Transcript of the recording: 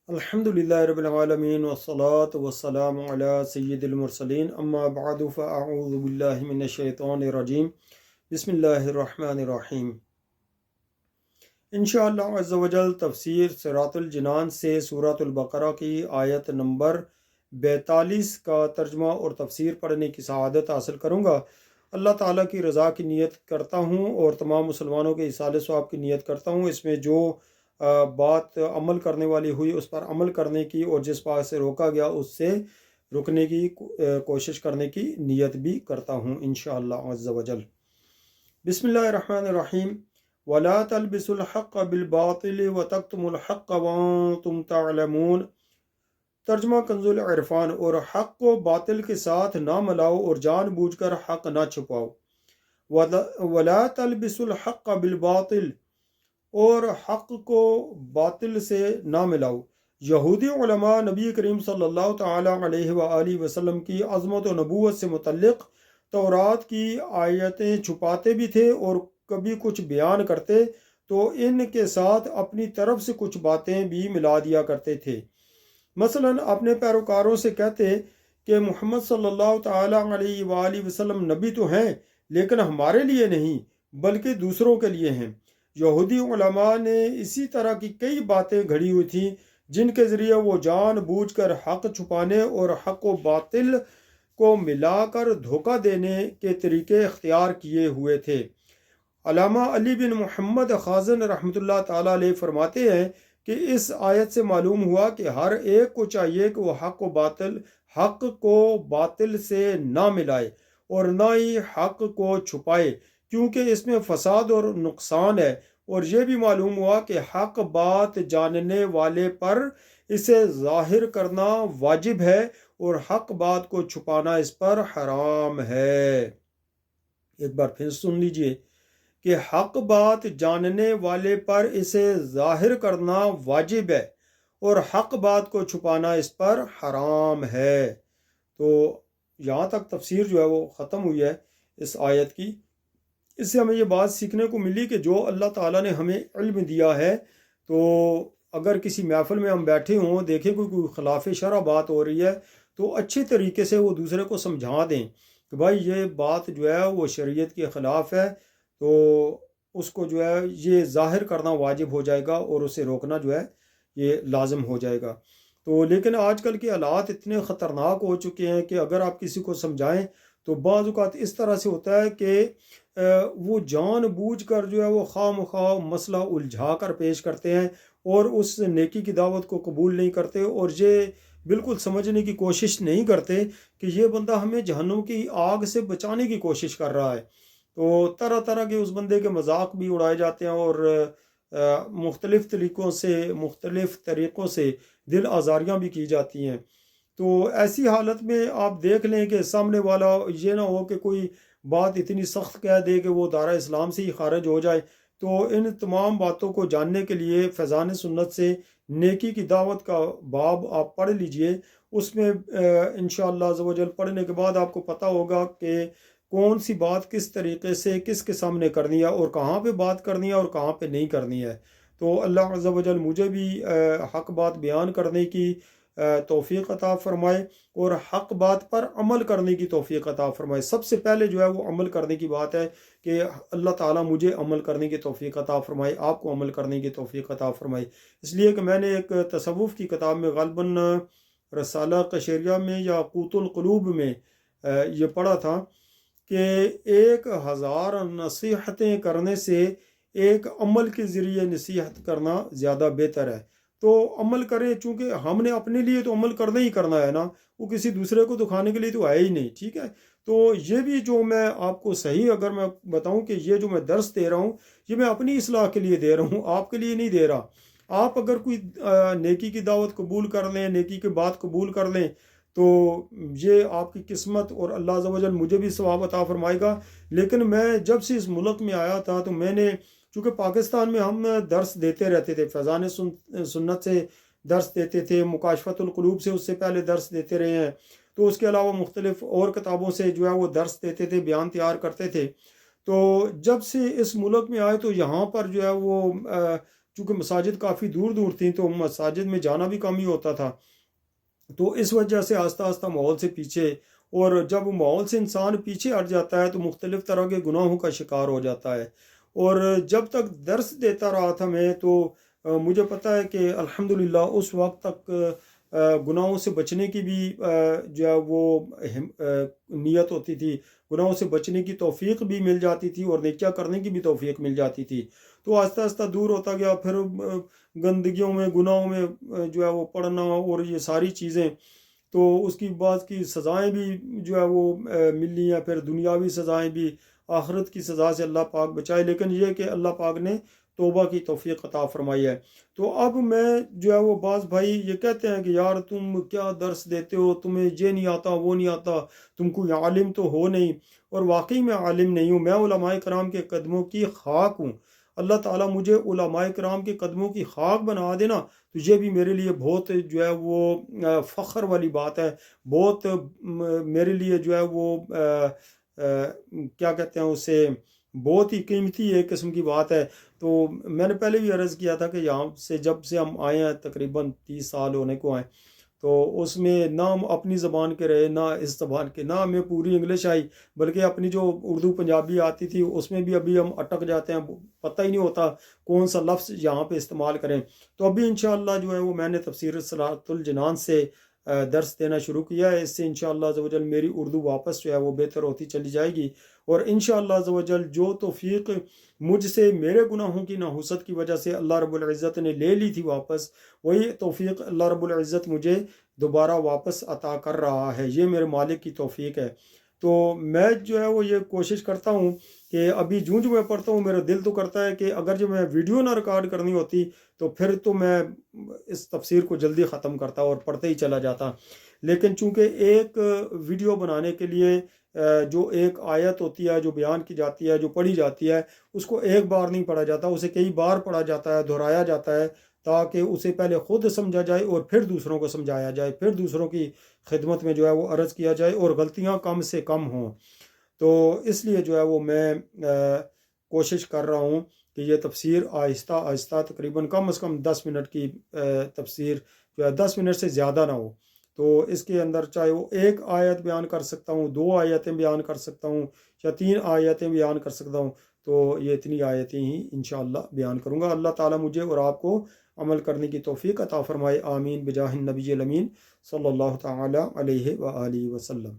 الحمدللہ رب العالمین والصلاة والسلام علی سید المرسلین اما بعد فاعوذ باللہ من الشیطان الرجیم بسم اللہ الرحمن الرحیم۔ انشاءاللہ عز و جل تفسیر صراط الجنان سے سورۃ البقرہ کی آیت نمبر 42 کا ترجمہ اور تفسیر پڑھنے کی سعادت حاصل کروں گا۔ اللہ تعالیٰ کی رضا کی نیت کرتا ہوں اور تمام مسلمانوں کے ایصال ثواب کی نیت کرتا ہوں۔ اس میں جو بات عمل کرنے والی ہوئی اس پر عمل کرنے کی، اور جس بات سے روکا گیا اس سے رکنے کی کوشش کرنے کی نیت بھی کرتا ہوں انشاءاللہ عز و جل۔ بسم اللہ الرحمن الرحیم۔ وَلَا تَلْبِسُوا الْحَقَّ بِالْبَاطِلِ وَتَكْتُمُوا الْحَقَّ وَأَنْتُمْ تَعْلَمُونَ۔ ترجمہ کنز العرفان۔ اور حق کو باطل کے ساتھ نہ ملاؤ اور جان بوجھ کر حق نہ چھپاؤ۔ وَلَا تَلْبِسُوا الْحَقَّ بِالْبَاطِلِ، اور حق کو باطل سے نہ ملاؤ۔ یہودی علماء نبی کریم صلی اللہ تعالی علیہ وآلہ وسلم کی عظمت و نبوت سے متعلق تورات کی آیتیں چھپاتے بھی تھے، اور کبھی کچھ بیان کرتے تو ان کے ساتھ اپنی طرف سے کچھ باتیں بھی ملا دیا کرتے تھے۔ مثلا اپنے پیروکاروں سے کہتے کہ محمد صلی اللہ تعالی علیہ وآلہ وسلم نبی تو ہیں لیکن ہمارے لیے نہیں بلکہ دوسروں کے لیے ہیں۔ یہودی علماء نے اسی طرح کی کئی باتیں گھڑی ہوئی تھیں جن کے ذریعے وہ جان بوجھ کر حق چھپانے اور حق و باطل کو ملا کر دھوکہ دینے کے طریقے اختیار کیے ہوئے تھے۔ علامہ علی بن محمد خازن رحمۃ اللہ تعالیٰ علیہ فرماتے ہیں کہ اس آیت سے معلوم ہوا کہ ہر ایک کو چاہیے کہ وہ حق کو باطل سے نہ ملائے اور نہ ہی حق کو چھپائے، کیونکہ اس میں فساد اور نقصان ہے۔ اور یہ بھی معلوم ہوا کہ حق بات جاننے والے پر اسے ظاہر کرنا واجب ہے اور حق بات کو چھپانا اس پر حرام ہے۔ ایک بار پھر سن لیجئے کہ حق بات جاننے والے پر اسے ظاہر کرنا واجب ہے اور حق بات کو چھپانا اس پر حرام ہے۔ تو یہاں تک تفسیر جو ہے وہ ختم ہوئی ہے اس آیت کی۔ اس سے ہمیں یہ بات سیکھنے کو ملی کہ جو اللہ تعالیٰ نے ہمیں علم دیا ہے، تو اگر کسی محفل میں ہم بیٹھے ہوں، دیکھیں کوئی خلاف شرع بات ہو رہی ہے تو اچھے طریقے سے وہ دوسرے کو سمجھا دیں کہ بھائی یہ بات جو ہے وہ شریعت کے خلاف ہے، تو اس کو جو ہے یہ ظاہر کرنا واجب ہو جائے گا اور اسے روکنا جو ہے یہ لازم ہو جائے گا۔ تو لیکن آج کل کے حالات اتنے خطرناک ہو چکے ہیں کہ اگر آپ کسی کو سمجھائیں تو بعض اوقات اس طرح سے ہوتا ہے کہ وہ جان بوجھ کر جو ہے وہ خواہ مخواہ مسئلہ الجھا کر پیش کرتے ہیں اور اس نیکی کی دعوت کو قبول نہیں کرتے، اور یہ بالکل سمجھنے کی کوشش نہیں کرتے کہ یہ بندہ ہمیں جہنم کی آگ سے بچانے کی کوشش کر رہا ہے۔ تو طرح طرح کے اس بندے کے مذاق بھی اڑائے جاتے ہیں اور مختلف طریقوں سے دل آزاریاں بھی کی جاتی ہیں۔ تو ایسی حالت میں آپ دیکھ لیں کہ سامنے والا یہ نہ ہو کہ کوئی بات اتنی سخت کہہ دے کہ وہ دائرہ اسلام سے ہی خارج ہو جائے۔ تو ان تمام باتوں کو جاننے کے لیے فیضان سنت سے نیکی کی دعوت کا باب آپ پڑھ لیجئے۔ اس میں انشاءاللہ عز و جل پڑھنے کے بعد آپ کو پتہ ہوگا کہ کون سی بات کس طریقے سے کس کے سامنے کرنی ہے اور کہاں پہ بات کرنی ہے اور کہاں پہ نہیں کرنی ہے۔ تو اللہ عز و جل مجھے بھی حق بات بیان کرنے کی توفیق عطا فرمائے اور حق بات پر عمل کرنے کی توفیق عطا فرمائے۔ سب سے پہلے جو ہے وہ عمل کرنے کی بات ہے کہ اللہ تعالیٰ مجھے عمل کرنے کی توفیق عطا فرمائے، آپ کو عمل کرنے کی توفیق عطا فرمائے۔ اس لیے کہ میں نے ایک تصوف کی کتاب میں غالباً رسالہ قشیریہ میں یا قوت القلوب میں یہ پڑھا تھا کہ 1000 نصیحتیں کرنے سے ایک عمل کے ذریعے نصیحت کرنا زیادہ بہتر ہے۔ تو عمل کریں، چونکہ ہم نے اپنے لیے تو عمل کرنا ہی کرنا ہے نا، وہ کسی دوسرے کو دکھانے کے لیے تو ہے ہی نہیں، ٹھیک ہے۔ تو یہ بھی جو میں آپ کو صحیح اگر میں بتاؤں کہ یہ جو میں درس دے رہا ہوں یہ میں اپنی اصلاح کے لیے دے رہا ہوں، آپ کے لیے نہیں دے رہا۔ آپ اگر کوئی نیکی کی دعوت قبول کر لیں، نیکی کی بات قبول کر لیں تو یہ آپ کی قسمت اور اللہ عز و جل مجھے بھی ثواب عطا فرمائے گا۔ لیکن میں جب سے اس ملک میں آیا تھا تو میں نے، چونکہ پاکستان میں ہم درس دیتے رہتے تھے، فیضان سنت سے درس دیتے تھے، مکاشفت القلوب سے اس سے پہلے درس دیتے رہے ہیں، تو اس کے علاوہ مختلف اور کتابوں سے جو ہے وہ درس دیتے تھے، بیان تیار کرتے تھے۔ تو جب سے اس ملک میں آئے تو یہاں پر جو ہے وہ چونکہ مساجد کافی دور دور تھیں تو مساجد میں جانا بھی کم ہی ہوتا تھا، تو اس وجہ سے آہستہ آہستہ ماحول سے پیچھے، اور جب ماحول سے انسان پیچھے ہٹ جاتا ہے تو مختلف طرح کے گناہوں کا شکار ہو جاتا ہے۔ اور جب تک درس دیتا رہا تھا میں تو مجھے پتہ ہے کہ الحمدللہ اس وقت تک گناہوں سے بچنے کی بھی جو ہے وہ نیت ہوتی تھی، گناہوں سے بچنے کی توفیق بھی مل جاتی تھی اور نیکیاں کرنے کی بھی توفیق مل جاتی تھی۔ تو آہستہ آہستہ دور ہوتا گیا، پھر گندگیوں میں گناہوں میں جو ہے وہ پڑنا اور یہ ساری چیزیں، تو اس کی بعد کی سزائیں بھی جو ہے وہ ملی ہیں، پھر دنیاوی سزائیں بھی، آخرت کی سزا سے اللہ پاک بچائے، لیکن یہ کہ اللہ پاک نے توبہ کی توفیق عطا فرمائی ہے۔ تو اب میں جو ہے وہ بعض بھائی یہ کہتے ہیں کہ یار تم کیا درس دیتے ہو، تمہیں یہ نہیں آتا وہ نہیں آتا، تم کوئی عالم تو ہو نہیں، اور واقعی میں عالم نہیں ہوں، میں علماء کرام کے قدموں کی خاک ہوں۔ اللہ تعالیٰ مجھے علماء کرام کے قدموں کی خاک بنا دینا تو یہ بھی میرے لیے بہت جو ہے وہ فخر والی بات ہے، بہت میرے لیے جو ہے وہ کیا کہتے ہیں اسے، بہت ہی قیمتی ایک قسم کی بات ہے۔ تو میں نے پہلے بھی عرض کیا تھا کہ یہاں سے جب سے ہم آئے ہیں تقریباً 30 سال ہونے کو آئے، تو اس میں نہ ہم اپنی زبان کے رہے نہ اس زبان کے، نہ ہمیں پوری انگلش آئی، بلکہ اپنی جو اردو پنجابی آتی تھی اس میں بھی ابھی ہم اٹک جاتے ہیں، پتہ ہی نہیں ہوتا کون سا لفظ یہاں پہ استعمال کریں۔ تو ابھی انشاءاللہ جو ہے وہ میں نے تفسیر صراط الجنان سے درس دینا شروع کیا ہے، اس سے انشاءاللہ عز و جل میری اردو واپس جو ہے وہ بہتر ہوتی چلی جائے گی، اور انشاءاللہ عز و جل جو توفیق مجھ سے میرے گناہوں کی نحوست کی وجہ سے اللہ رب العزت نے لے لی تھی واپس، وہی توفیق اللہ رب العزت مجھے دوبارہ واپس عطا کر رہا ہے، یہ میرے مالک کی توفیق ہے۔ تو میں جو ہے وہ یہ کوشش کرتا ہوں کہ ابھی جوں میں پڑھتا ہوں میرا دل تو کرتا ہے کہ اگر جو میں ویڈیو نہ ریکارڈ کرنی ہوتی تو پھر تو میں اس تفسیر کو جلدی ختم کرتا اور پڑھتے ہی چلا جاتا، لیکن چونکہ ایک ویڈیو بنانے کے لیے جو ایک آیت ہوتی ہے جو بیان کی جاتی ہے جو پڑھی جاتی ہے، اس کو ایک بار نہیں پڑھا جاتا، اسے کئی بار پڑھا جاتا ہے، دہرایا جاتا ہے، تاکہ اسے پہلے خود سمجھا جائے اور پھر دوسروں کو سمجھایا جائے، پھر دوسروں کی خدمت میں جو ہے وہ عرض کیا جائے اور غلطیاں کم سے کم ہوں۔ تو اس لیے جو ہے وہ میں کوشش کر رہا ہوں کہ یہ تفسیر آہستہ آہستہ تقریباً کم از کم 10 منٹ کی تفسیر جو ہے 10 منٹ سے زیادہ نہ ہو، تو اس کے اندر چاہے وہ ایک آیت بیان کر سکتا ہوں، 2 آیتیں بیان کر سکتا ہوں، یا 3 آیتیں بیان کر سکتا ہوں، تو یہ اتنی آیتیں ہی انشاءاللہ بیان کروں گا۔ اللہ تعالیٰ مجھے اور آپ کو عمل کرنے کی توفیق عطا فرمائے، آمین بجاہ النبی الامین صلی اللہ تعالی علیہ وآلہ وسلم۔